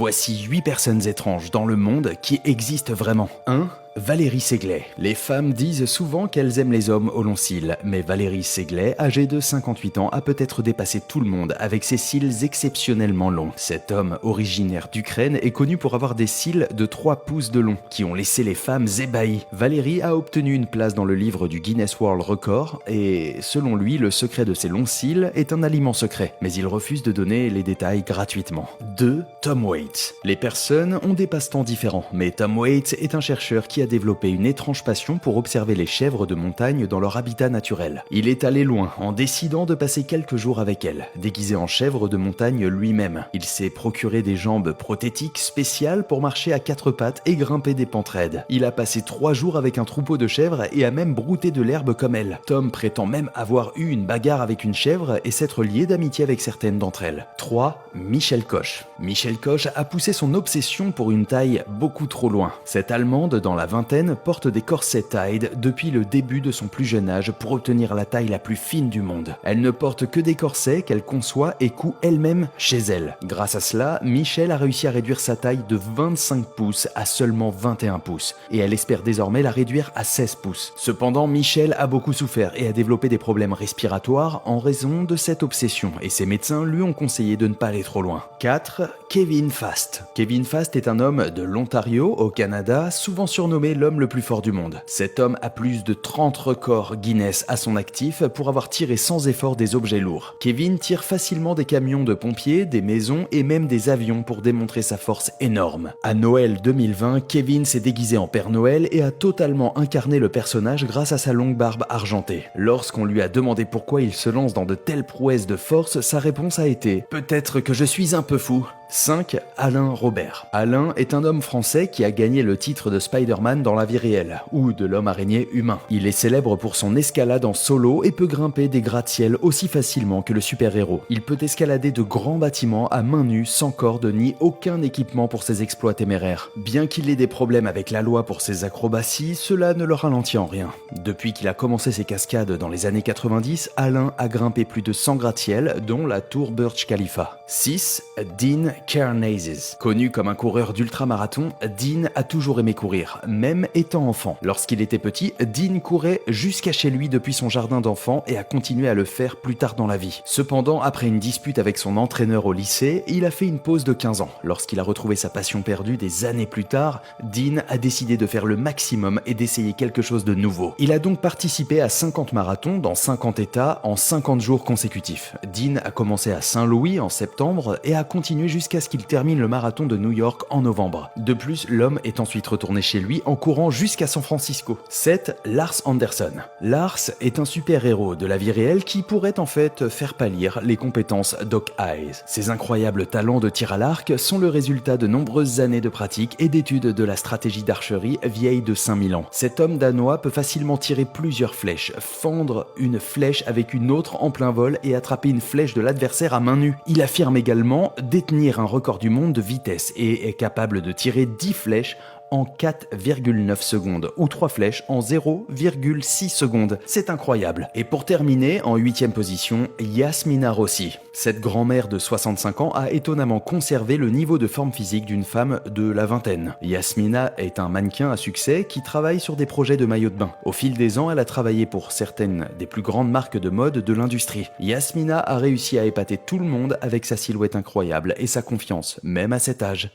Voici 8 personnes étranges dans le monde qui existent vraiment. 1. Valérie Séglet. Les femmes disent souvent qu'elles aiment les hommes aux longs cils, mais Valérie Séglet, âgée de 58 ans, a peut-être dépassé tout le monde avec ses cils exceptionnellement longs. Cet homme, originaire d'Ukraine, est connu pour avoir des cils de 3 pouces de long, qui ont laissé les femmes ébahies. Valérie a obtenu une place dans le livre du Guinness World Record, et selon lui, le secret de ses longs cils est un aliment secret, mais il refuse de donner les détails gratuitement. 2. Tom Waits. Les personnes ont des passe-temps différents, mais Tom Waits est un chercheur qui a développé une étrange passion pour observer les chèvres de montagne dans leur habitat naturel. Il est allé loin en décidant de passer quelques jours avec elles, déguisé en chèvre de montagne lui-même. Il s'est procuré des jambes prothétiques spéciales pour marcher à 4 pattes et grimper des pentes raides. Il a passé 3 jours avec un troupeau de chèvres et a même brouté de l'herbe comme elles. Tom prétend même avoir eu une bagarre avec une chèvre et s'être lié d'amitié avec certaines d'entre elles. 3. Michel Koch. Michel Koch a poussé son obsession pour une taille beaucoup trop loin. Cette Allemande, dans la vingtaine, porte des corsets Tide depuis le début de son plus jeune âge pour obtenir la taille la plus fine du monde. Elle ne porte que des corsets qu'elle conçoit et coud elle-même chez elle. Grâce à cela, Michel a réussi à réduire sa taille de 25 pouces à seulement 21 pouces et elle espère désormais la réduire à 16 pouces. Cependant, Michel a beaucoup souffert et a développé des problèmes respiratoires en raison de cette obsession et ses médecins lui ont conseillé de ne pas aller trop loin. 4. Kevin Fast. Kevin Fast est un homme de l'Ontario, au Canada, souvent surnommé l'homme le plus fort du monde. Cet homme a plus de 30 records Guinness à son actif pour avoir tiré sans effort des objets lourds. Kevin tire facilement des camions de pompiers, des maisons et même des avions pour démontrer sa force énorme. À Noël 2020, Kevin s'est déguisé en Père Noël et a totalement incarné le personnage grâce à sa longue barbe argentée. Lorsqu'on lui a demandé pourquoi il se lance dans de telles prouesses de force, sa réponse a été « Peut-être que je suis un peu fou ». 5. Alain Robert. Alain est un homme français qui a gagné le titre de Spider-Man dans la vie réelle, ou de l'homme araignée humain. Il est célèbre pour son escalade en solo et peut grimper des gratte-ciel aussi facilement que le super-héros. Il peut escalader de grands bâtiments à main nue, sans corde ni aucun équipement pour ses exploits téméraires. Bien qu'il ait des problèmes avec la loi pour ses acrobaties, cela ne le ralentit en rien. Depuis qu'il a commencé ses cascades dans les années 90, Alain a grimpé plus de 100 gratte-ciel, dont la tour Burj Khalifa. 6. Dean Karnazes. Connu comme un coureur d'ultramarathon, Dean a toujours aimé courir, même étant enfant. Lorsqu'il était petit, Dean courait jusqu'à chez lui depuis son jardin d'enfant et a continué à le faire plus tard dans la vie. Cependant, après une dispute avec son entraîneur au lycée, il a fait une pause de 15 ans. Lorsqu'il a retrouvé sa passion perdue des années plus tard, Dean a décidé de faire le maximum et d'essayer quelque chose de nouveau. Il a donc participé à 50 marathons dans 50 états en 50 jours consécutifs. Dean a commencé à Saint-Louis en septembre et a continué jusqu'à ce qu'il termine le marathon de New York en novembre. De plus, l'homme est ensuite retourné chez lui en courant jusqu'à San Francisco. 7. Lars Anderson. Lars est un super-héros de la vie réelle qui pourrait en fait faire pâlir les compétences Doc Eyes. Ses incroyables talents de tir à l'arc sont le résultat de nombreuses années de pratique et d'études de la stratégie d'archerie vieille de 5000 ans. Cet homme danois peut facilement tirer plusieurs flèches, fendre une flèche avec une autre en plein vol et attraper une flèche de l'adversaire à main nue. Il affirme également détenir un record du monde de vitesse et est capable de tirer 10 flèches en 4,9 secondes ou 3 flèches en 0,6 secondes. C'est incroyable. Et pour terminer, en 8e position, Yasmina Rossi. Cette grand-mère de 65 ans a étonnamment conservé le niveau de forme physique d'une femme de la vingtaine. Yasmina est un mannequin à succès qui travaille sur des projets de maillots de bain. Au fil des ans, elle a travaillé pour certaines des plus grandes marques de mode de l'industrie. Yasmina a réussi à épater tout le monde avec sa silhouette incroyable et sa confiance, même à cet âge.